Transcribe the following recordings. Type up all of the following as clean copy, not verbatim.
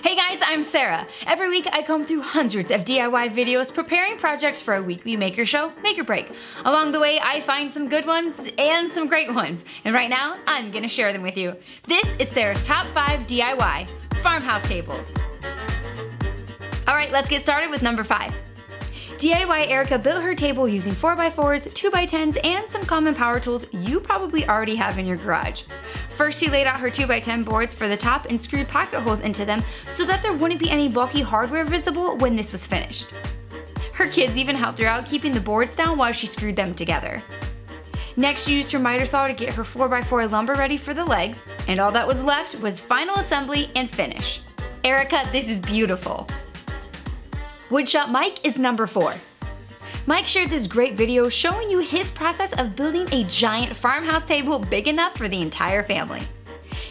Hey guys, I'm Sarah. Every week I comb through hundreds of DIY videos preparing projects for a weekly maker show, Make or Break. Along the way, I find some good ones and some great ones. And right now, I'm gonna share them with you. This is Sarah's Top 5 DIY Farmhouse Tables. All right, let's get started with number 5. DIY Erica built her table using 4x4s, 2x10s, and some common power tools you probably already have in your garage. First, she laid out her 2x10 boards for the top and screwed pocket holes into them so that there wouldn't be any bulky hardware visible when this was finished. Her kids even helped her out keeping the boards down while she screwed them together. Next, she used her miter saw to get her 4x4 lumber ready for the legs, and all that was left was final assembly and finish. Erica, this is beautiful. Woodshop Mike is number 4. Mike shared this great video showing you his process of building a giant farmhouse table big enough for the entire family.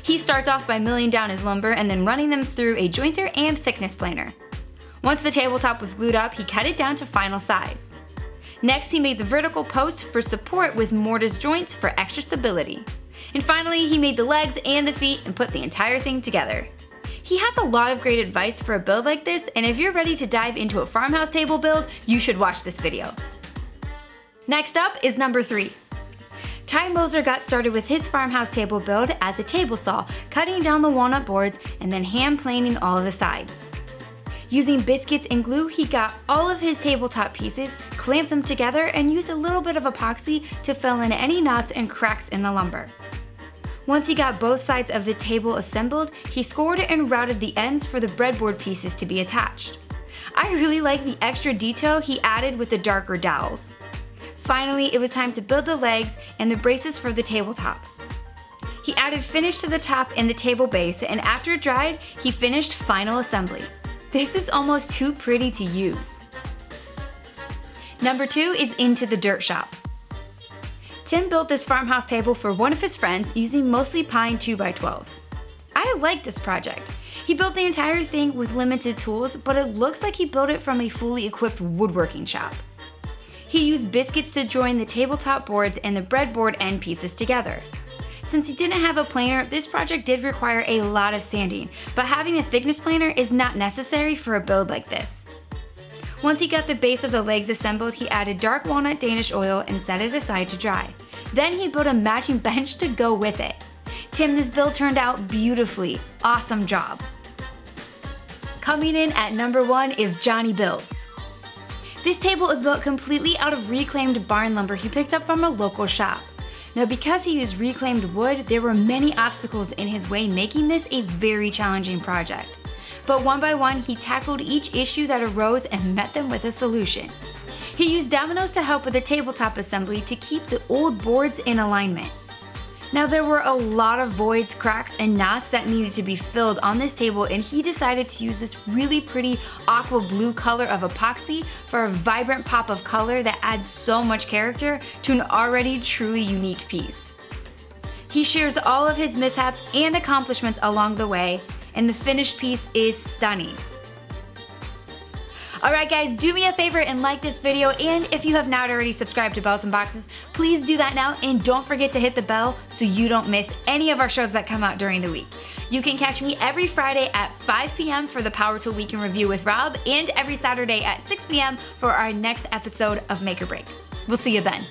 He starts off by milling down his lumber and then running them through a jointer and thickness planer. Once the tabletop was glued up, he cut it down to final size. Next, he made the vertical post for support with mortise joints for extra stability. And finally, he made the legs and the feet and put the entire thing together. He has a lot of great advice for a build like this, and if you're ready to dive into a farmhouse table build, you should watch this video. Next up is number 3. Ty Moser got started with his farmhouse table build at the table saw, cutting down the walnut boards and then hand planing all of the sides. Using biscuits and glue, he got all of his tabletop pieces, clamped them together, and used a little bit of epoxy to fill in any knots and cracks in the lumber. Once he got both sides of the table assembled, he scored and routed the ends for the breadboard pieces to be attached. I really like the extra detail he added with the darker dowels. Finally, it was time to build the legs and the braces for the tabletop. He added finish to the top and the table base, and after it dried, he finished final assembly. This is almost too pretty to use. Number 2 is Into the Dirt Shop. Tim built this farmhouse table for one of his friends using mostly pine 2x12s. I like this project. He built the entire thing with limited tools, but it looks like he built it from a fully equipped woodworking shop. He used biscuits to join the tabletop boards and the breadboard end pieces together. Since he didn't have a planer, this project did require a lot of sanding, but having a thickness planer is not necessary for a build like this. Once he got the base of the legs assembled, he added dark walnut Danish oil and set it aside to dry. Then he built a matching bench to go with it. Tim, this build turned out beautifully. Awesome job. Coming in at number 1 is Johnny Builds. This table is built completely out of reclaimed barn lumber he picked up from a local shop. Now, because he used reclaimed wood, there were many obstacles in his way, making this a very challenging project. But one by one, he tackled each issue that arose and met them with a solution. He used dominoes to help with the tabletop assembly to keep the old boards in alignment. Now, there were a lot of voids, cracks, and knots that needed to be filled on this table, and he decided to use this really pretty aqua blue color of epoxy for a vibrant pop of color that adds so much character to an already truly unique piece. He shares all of his mishaps and accomplishments along the way, and the finished piece is stunning. Alright guys, do me a favor and like this video, and if you have not already subscribed to Bells and Boxes, please do that now, and don't forget to hit the bell so you don't miss any of our shows that come out during the week. You can catch me every Friday at 5 p.m. for the Power Tool Week in Review with Rob, and every Saturday at 6 p.m. for our next episode of Make or Break. We'll see you then.